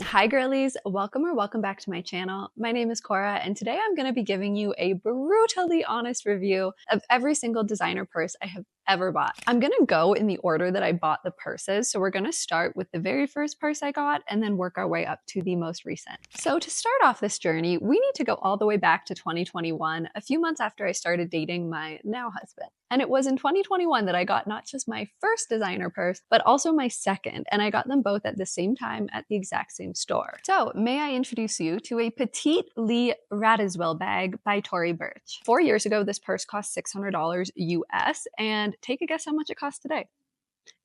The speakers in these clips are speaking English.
Hi girlies, welcome back to my channel. My name is Cora and today I'm going to be giving you a brutally honest review of every single designer purse I have ever bought. I'm going to go in the order that I bought the purses. So we're going to start with the very first purse I got and then work our way up to the most recent. So to start off this journey, we need to go all the way back to 2021, a few months after I started dating my now husband. And it was in 2021 that I got not just my first designer purse, but also my second. And I got them both at the same time at the exact same store. So may I introduce you to a Petite RADZIWILL bag by Tory Burch. 4 years ago, this purse cost $600 US, and take a guess how much it costs today.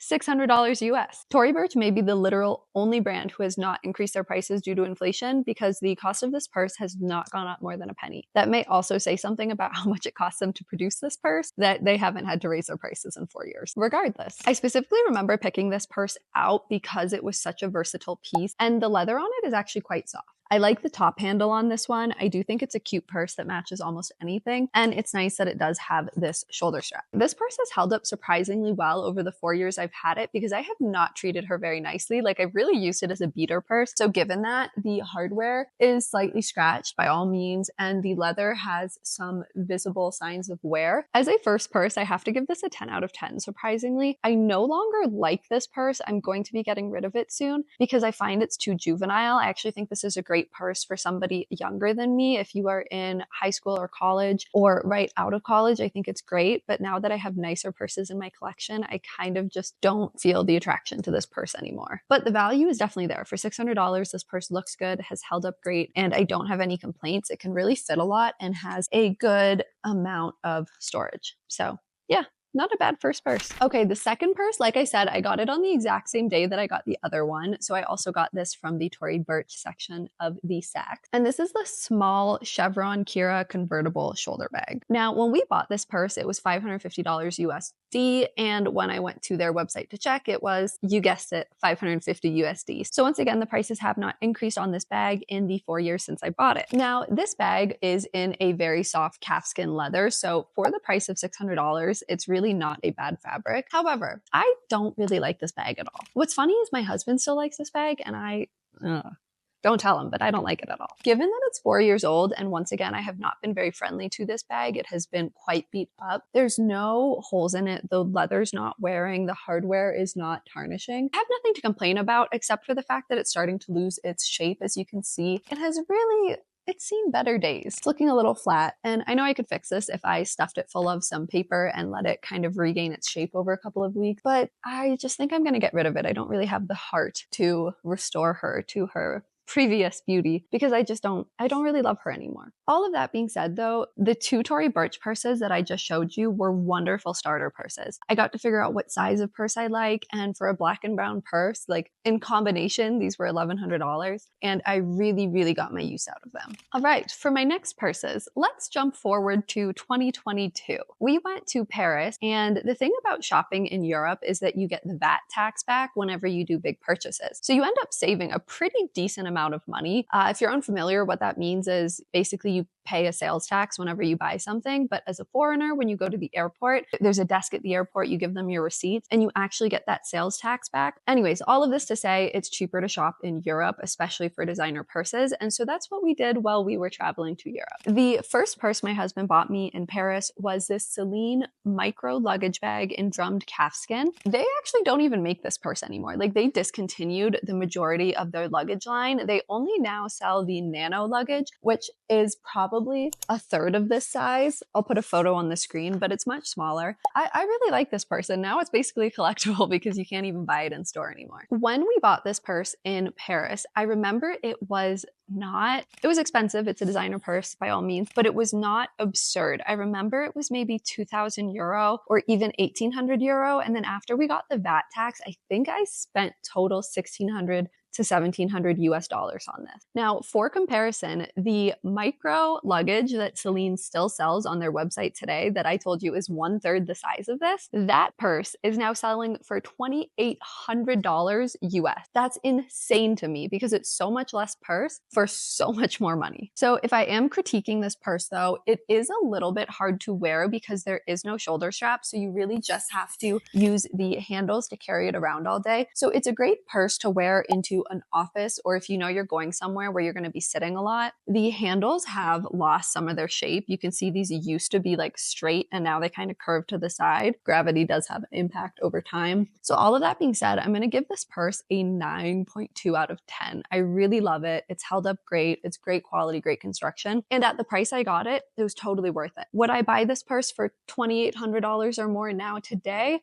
$600 US. Tory Burch may be the literal only brand who has not increased their prices due to inflation because the cost of this purse has not gone up more than a penny. That may also say something about how much it costs them to produce this purse, that they haven't had to raise their prices in 4 years. Regardless, I specifically remember picking this purse out because it was such a versatile piece and the leather on it is actually quite soft. I like the top handle on this one. I do think it's a cute purse that matches almost anything. And it's nice that it does have this shoulder strap. This purse has held up surprisingly well over the 4 years I've had it because I have not treated her very nicely. Like I've really used it as a beater purse. So given that, the hardware is slightly scratched by all means, and the leather has some visible signs of wear. As a first purse, I have to give this a 10 out of 10, surprisingly. I no longer like this purse. I'm going to be getting rid of it soon because I find it's too juvenile. I actually think this is a great purse for somebody younger than me. If you are in high school or college or right out of college, I think it's great. But now that I have nicer purses in my collection, I kind of just don't feel the attraction to this purse anymore. But the value is definitely there. For $600, this purse looks good, has held up great, and I don't have any complaints. It can really fit a lot and has a good amount of storage. So yeah. Not a bad first purse. Okay, the second purse, like I said, I got it on the exact same day that I got the other one. So I also got this from the Tory Burch section of the Saks. And this is the small Chevron Kira convertible shoulder bag. Now, when we bought this purse, it was $550 USD. And when I went to their website to check, it was, you guessed it, $550 USD. So once again, the prices have not increased on this bag in the 4 years since I bought it. Now, this bag is in a very soft calfskin leather. So for the price of $600, it's really not a bad fabric. However, I don't really like this bag at all. What's funny is my husband still likes this bag and I don't tell him, but I don't like it at all. Given that it's 4 years old, and once again, I have not been very friendly to this bag, it has been quite beat up. There's no holes in it. The leather's not wearing. The hardware is not tarnishing. I have nothing to complain about except for the fact that it's starting to lose its shape. As you can see, it's seen better days. It's looking a little flat, and I know I could fix this if I stuffed it full of some paper and let it kind of regain its shape over a couple of weeks, but I just think I'm gonna get rid of it. I don't really have the heart to restore her to her previous beauty because I don't really love her anymore. All of that being said though, the two Tory Burch purses that I just showed you were wonderful starter purses. I got to figure out what size of purse I like, and for a black and brown purse, like in combination, these were $1,100 and I really got my use out of them. All right, for my next purses, let's jump forward to 2022. We went to Paris, and the thing about shopping in Europe is that you get the VAT tax back whenever you do big purchases. So you end up saving a pretty decent amount of money. If you're unfamiliar, what that means is basically you pay a sales tax whenever you buy something, but as a foreigner, when you go to the airport, there's a desk at the airport, you give them your receipts and you actually get that sales tax back. Anyways, all of this to say it's cheaper to shop in Europe, especially for designer purses. And so that's what we did while we were traveling to Europe. The first purse my husband bought me in Paris was this Celine micro luggage bag in drummed calfskin. They actually don't even make this purse anymore. Like they discontinued the majority of their luggage line. They only now sell the nano luggage, which is probably a third of this size. I'll put a photo on the screen, but it's much smaller. I really like this purse, and now it's basically collectible because you can't even buy it in store anymore. When we bought this purse in Paris, I remember it was expensive. It's a designer purse by all means, but it was not absurd. I remember it was maybe 2,000 euro or even 1,800 euro. And then after we got the VAT tax, I think I spent total 1,600 to $1,700 US on this. Now, for comparison, the micro luggage that Celine still sells on their website today that I told you is 1/3 the size of this, that purse is now selling for $2,800 US. That's insane to me because it's so much less purse for so much more money. So if I am critiquing this purse though, it is a little bit hard to wear because there is no shoulder strap. So you really just have to use the handles to carry it around all day. So it's a great purse to wear into an office or if you know you're going somewhere where you're going to be sitting a lot. The handles have lost some of their shape. You can see these used to be like straight and now they kind of curve to the side. Gravity does have an impact over time. So all of that being said, I'm going to give this purse a 9.2 out of 10. I really love it. It's held up great. It's great quality, great construction. And at the price I got it, it was totally worth it. Would I buy this purse for $2,800 or more now today?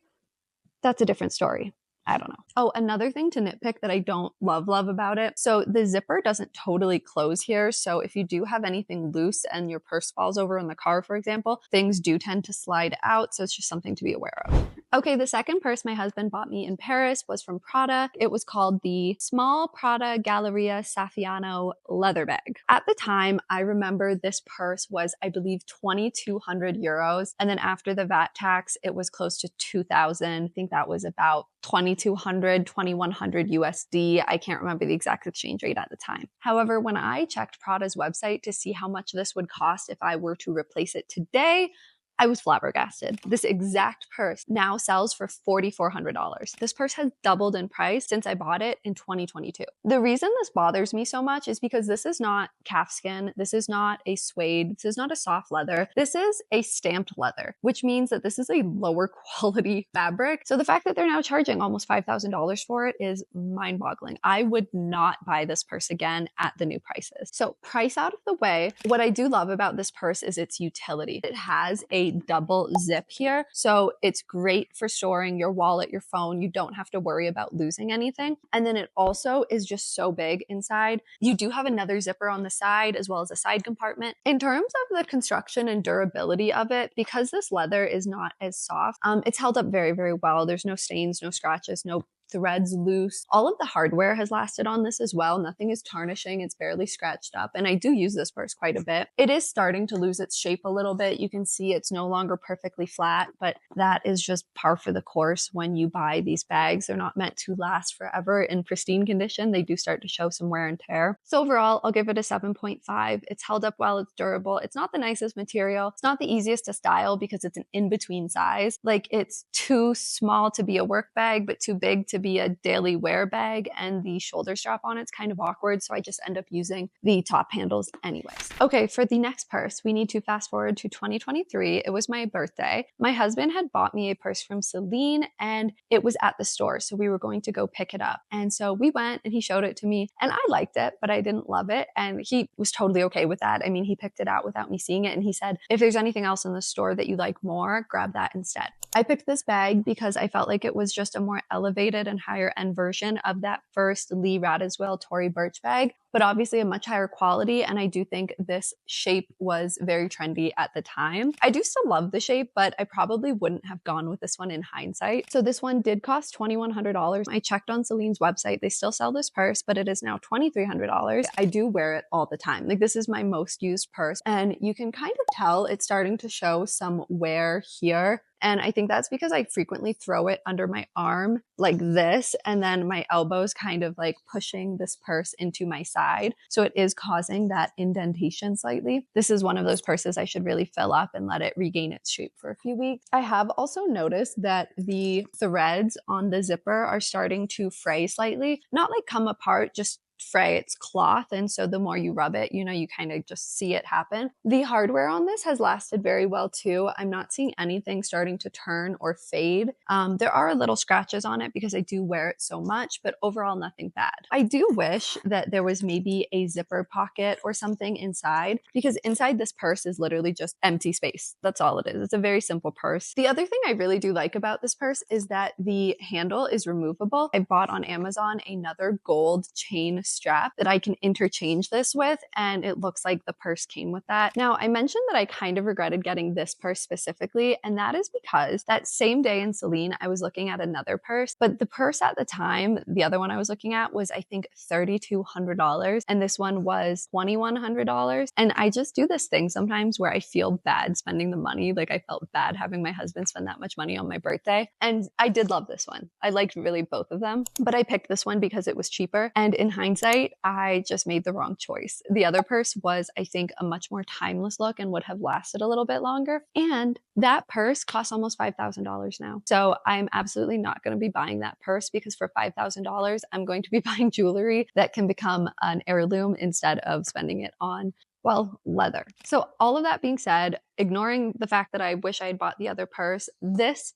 That's a different story. I don't know. Oh, another thing to nitpick that I don't love about it. So the zipper doesn't totally close here. So if you do have anything loose and your purse falls over in the car, for example, things do tend to slide out. So it's just something to be aware of. Okay, the second purse my husband bought me in Paris was from Prada. It was called the Small Prada Galleria Saffiano leather bag. At the time, I remember this purse was, I believe, 2,200 euros. And then after the VAT tax, it was close to 2,000. I think that was about 2,200, 2,100 USD. I can't remember the exact exchange rate at the time. However, when I checked Prada's website to see how much this would cost if I were to replace it today, I was flabbergasted. This exact purse now sells for $4,400. This purse has doubled in price since I bought it in 2022. The reason this bothers me so much is because this is not calfskin. This is not a suede. This is not a soft leather. This is a stamped leather, which means that this is a lower quality fabric. So the fact that they're now charging almost $5,000 for it is mind-boggling. I would not buy this purse again at the new prices. So price out of the way, what I do love about this purse is its utility. It has a double zip here. So it's great for storing your wallet, your phone. You don't have to worry about losing anything. And then it also is just so big inside. You do have another zipper on the side as well as a side compartment. In terms of the construction and durability of it, because this leather is not as soft, it's held up very, very well. There's no stains, no scratches, no threads loose. All of the hardware has lasted on this as well. Nothing is tarnishing. It's barely scratched up. And I do use this purse quite a bit. It is starting to lose its shape a little bit. You can see it's no longer perfectly flat, but that is just par for the course when you buy these bags. They're not meant to last forever in pristine condition. They do start to show some wear and tear. So overall, I'll give it a 7.5. It's held up well. It's durable. It's not the nicest material. It's not the easiest to style because it's an in-between size. Like, it's too small to be a work bag, but too big to be a daily wear bag, and the shoulder strap on it's kind of awkward, so I just end up using the top handles anyways. Okay, for the next purse, we need to fast forward to 2023. It was my birthday. My husband had bought me a purse from Celine, and it was at the store, so we were going to go pick it up. And so we went and he showed it to me, and I liked it, but I didn't love it, and he was totally okay with that. I mean, he picked it out without me seeing it, and he said, if there's anything else in the store that you like more, grab that instead. I picked this bag because I felt like it was just a more elevated and higher end version of that first Lee RADZIWILL Tory Burch bag, but obviously a much higher quality. And I do think this shape was very trendy at the time. I do still love the shape, but I probably wouldn't have gone with this one in hindsight. So this one did cost $2,100. I checked on Celine's website. They still sell this purse, but it is now $2,300. I do wear it all the time. Like, this is my most used purse, and you can kind of tell it's starting to show some wear here. And I think that's because I frequently throw it under my arm like this, and then my elbows kind of like pushing this purse into my side. So it is causing that indentation slightly. This is one of those purses I should really fill up and let it regain its shape for a few weeks. I have also noticed that the threads on the zipper are starting to fray slightly, not like come apart, just fray. It's cloth, and so the more you rub it, you know, you kind of just see it happen. The hardware on this has lasted very well too. I'm not seeing anything starting to turn or fade. There are little scratches on it because I do wear it so much, but overall nothing bad. I do wish that there was maybe a zipper pocket or something inside, because inside this purse is literally just empty space. That's all it is. It's a very simple purse. The other thing I really do like about this purse is that the handle is removable. I bought on Amazon another gold chain strap that I can interchange this with, and it looks like the purse came with that. Now, I mentioned that I kind of regretted getting this purse specifically, and that is because that same day in Celine, I was looking at another purse, but the purse at the time, the other one I was looking at was, I think, $3,200, and this one was $2,100. And I just do this thing sometimes where I feel bad spending the money. Like, I felt bad having my husband spend that much money on my birthday, and I did love this one. I liked really both of them, but I picked this one because it was cheaper, and in hindsight, hindsight, I just made the wrong choice. The other purse was, I think, a much more timeless look and would have lasted a little bit longer. And that purse costs almost $5,000 now. So I'm absolutely not going to be buying that purse, because for $5,000, I'm going to be buying jewelry that can become an heirloom instead of spending it on, well, leather. So all of that being said, ignoring the fact that I wish I had bought the other purse, this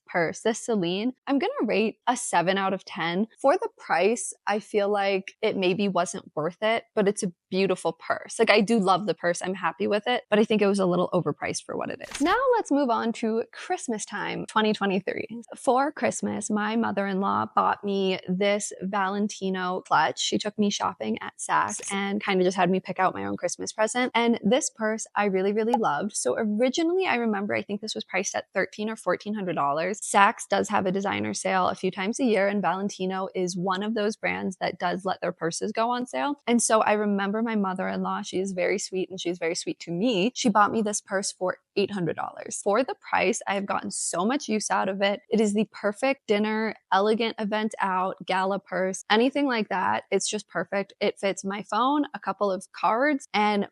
Celine, I'm going to rate a 7 out of 10. For the price, I feel like it maybe wasn't worth it, but it's a beautiful purse. Like, I do love the purse. I'm happy with it, but I think it was a little overpriced for what it is. Now let's move on to Christmas time 2023. For Christmas, my mother-in-law bought me this Valentino clutch. She took me shopping at Saks and kind of just had me pick out my own Christmas present. And this purse I really, really loved. So originally, I remember, I think this was priced at $1,300 or $1,400. Saks does have a designer sale a few times a year, and Valentino is one of those brands that does let their purses go on sale. And so I remember my mother-in-law, she is very sweet and she's very sweet to me. She bought me this purse for $800. For the price, I have gotten so much use out of it. It is the perfect dinner, elegant event out, gala purse, anything like that. It's just perfect. It fits my phone, a couple of cards, and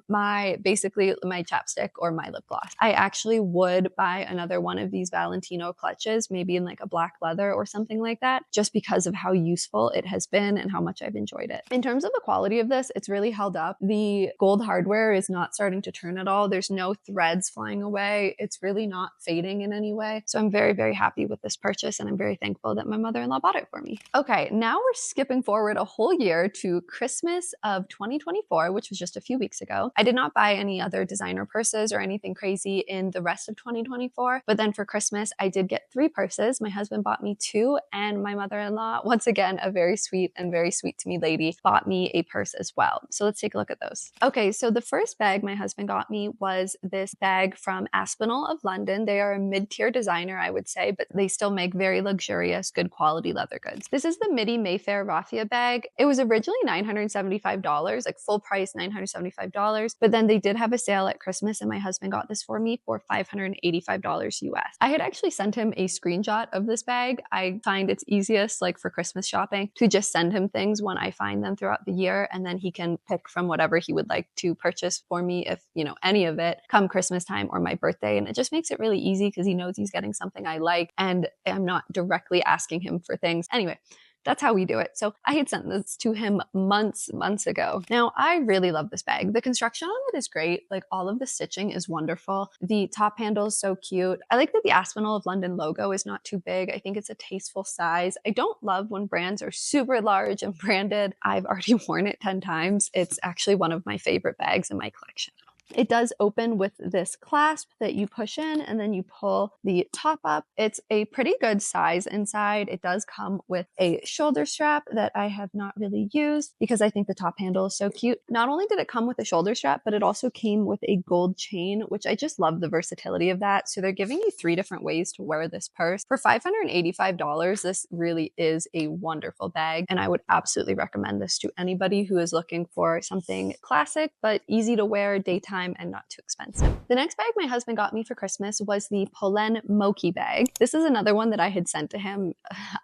basically my chapstick or my lip gloss. I actually would buy another one of these Valentino clutches, maybe in like a black leather or something like that, just because of how useful it has been and how much I've enjoyed it. In terms of the quality of this, it's really held up. The gold hardware is not starting to turn at all. There's no threads flying away. It's really not fading in any way. So I'm very, very happy with this purchase, and I'm very thankful that my mother-in-law bought it for me. Okay, now we're skipping forward a whole year to Christmas of 2024, which was just a few weeks ago. I did not buy any other designer purses or anything crazy in the rest of 2024, but then for Christmas, I did get 3 purses. My husband bought me 2, and my mother-in-law, once again, a very sweet to me lady, bought me a purse as well. So let's take a look at those. Okay, so the first bag my husband got me was this bag from Aspinal of London. They are a mid-tier designer, I would say, but they still make very luxurious, good quality leather goods. This is the Midi Mayfair Rafia bag. It was originally $975, like full price $975, but then they did have a sale at Christmas, and my husband got this for me for $585 US. I had actually sent him a screenshot of this bag. I find it's easiest, like for Christmas shopping, to just send him things when I find them throughout the year, and then he can pick from whatever he would like to purchase for me, if, you know, any of it, come Christmas time or my birthday. And it just makes it really easy because he knows he's getting something I like, and I'm not directly asking him for things. Anyway, that's how we do it. So I had sent this to him months ago. Now, I really love this bag. The construction on it is great. Like, all of the stitching is wonderful. The top handle is so cute. I like that the Aspinal of London logo is not too big. I think it's a tasteful size. I don't love when brands are super large and branded. I've already worn it 10 times. It's actually one of my favorite bags in my collection. It does open with this clasp that you push in, and then you pull the top up. It's a pretty good size inside. It does come with a shoulder strap that I have not really used because I think the top handle is so cute. Not only did it come with a shoulder strap, but it also came with a gold chain, which I just love the versatility of that. So they're giving you 3 different ways to wear this purse. For $585, this really is a wonderful bag, and I would absolutely recommend this to anybody who is looking for something classic but easy to wear, daytime, and not too expensive. The next bag my husband got me for Christmas was the Polene Mokki bag. This is another one that I had sent to him,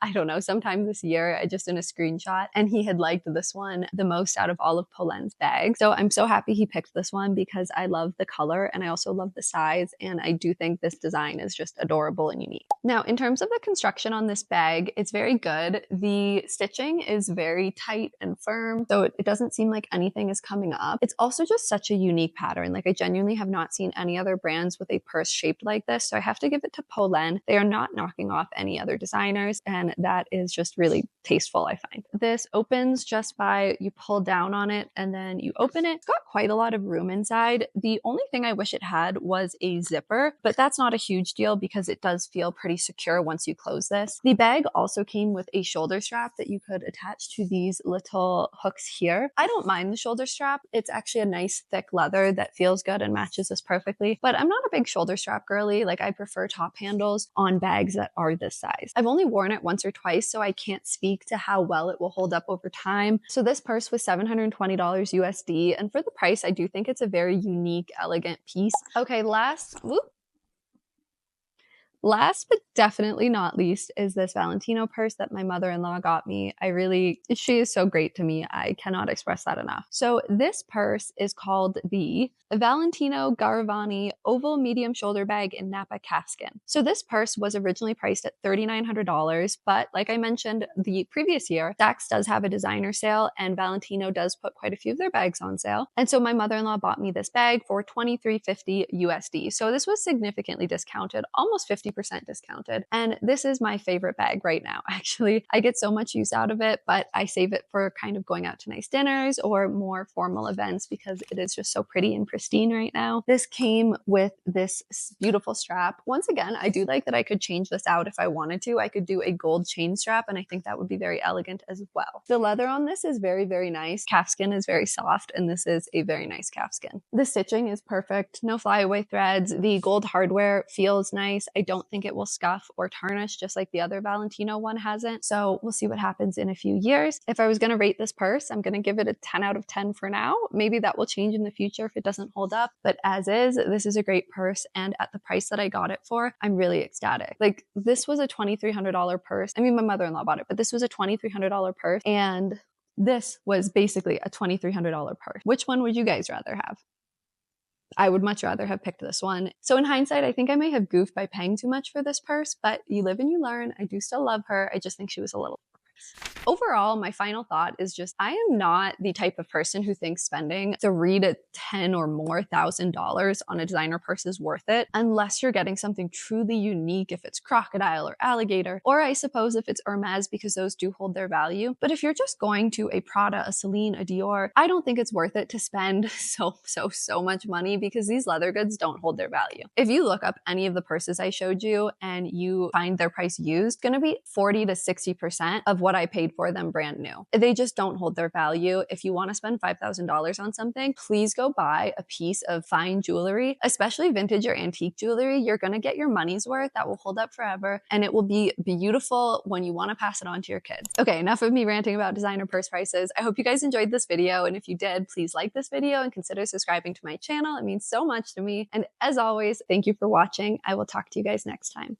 I don't know, sometime this year, just in a screenshot, and he had liked this one the most out of all of Polene's bags. So I'm so happy he picked this one because I love the color and I also love the size, and I do think this design is just adorable and unique. Now, in terms of the construction on this bag, it's very good. The stitching is very tight and firm, so it doesn't seem like anything is coming up. It's also just such a unique pattern. Like, I genuinely have not seen any other brands with a purse shaped like this, so I have to give it to Polene. They are not knocking off any other designers, and that is just really tasteful, I find. This opens just by, you pull down on it and then you open it. It's got quite a lot of room inside. The only thing I wish it had was a zipper, but that's not a huge deal because it does feel pretty secure once you close this. The bag also came with a shoulder strap that you could attach to these little hooks here. I don't mind the shoulder strap. It's actually a nice thick leather that feels good and matches this perfectly, but I'm not a big shoulder strap girly. Like, I prefer top handles on bags that are this size. I've only worn it once or twice, so I can't speak to how well it will hold up over time. So this purse was $720 USD, and for the price, I do think it's a very unique, elegant piece. Okay, last Last but definitely not least is this Valentino purse that my mother-in-law got me. She is so great to me. I cannot express that enough. So this purse is called the Valentino GARAVANI Oval Medium Shoulder Bag in NAPPA Calfskin. So this purse was originally priced at $3,900, but like I mentioned the previous year, Saks does have a designer sale and Valentino does put quite a few of their bags on sale. And so my mother-in-law bought me this bag for $23.50 USD. So this was significantly discounted, almost 50% discounted. And this is my favorite bag right now. Actually, I get so much use out of it, but I save it for kind of going out to nice dinners or more formal events because it is just so pretty and pristine right now. This came with this beautiful strap. Once again, I do like that I could change this out if I wanted to. I could do a gold chain strap, and I think that would be very elegant as well. The leather on this is very, very nice. Calfskin is very soft, and this is a very nice calfskin. The stitching is perfect. No flyaway threads. The gold hardware feels nice. I don't think it will scuff or tarnish just like the other Valentino one hasn't. So we'll see what happens in a few years. If I was going to rate this purse, I'm going to give it a 10 out of 10 for now. Maybe that will change in the future if it doesn't hold up. But as is, this is a great purse. And at the price that I got it for, I'm really ecstatic. Like, this was a $2,300 purse. I mean, my mother-in-law bought it, but this was a $2,300 purse. And this was basically a $2,300 purse. Which one would you guys rather have? I would much rather have picked this one. So in hindsight, I think I may have goofed by paying too much for this purse, but you live and you learn. I do still love her. I just think she was a little overall, my final thought is just, I am not the type of person who thinks spending $3,000 to $10,000 or more on a designer purse is worth it, unless you're getting something truly unique, if it's crocodile or alligator, or I suppose if it's Hermes, because those do hold their value. But if you're just going to a Prada, a Celine, a Dior, I don't think it's worth it to spend so much money, because these leather goods don't hold their value. If you look up any of the purses I showed you and you find their price used, it's gonna be 40 to 60% of what I paid for them brand new. They just don't hold their value. If you want to spend $5,000 on something, please go buy a piece of fine jewelry, especially vintage or antique jewelry. You're going to get your money's worth. That will hold up forever, and it will be beautiful when you want to pass it on to your kids. Okay, enough of me ranting about designer purse prices. I hope you guys enjoyed this video, and if you did, please like this video and consider subscribing to my channel. It means so much to me. And as always, thank you for watching. I will talk to you guys next time.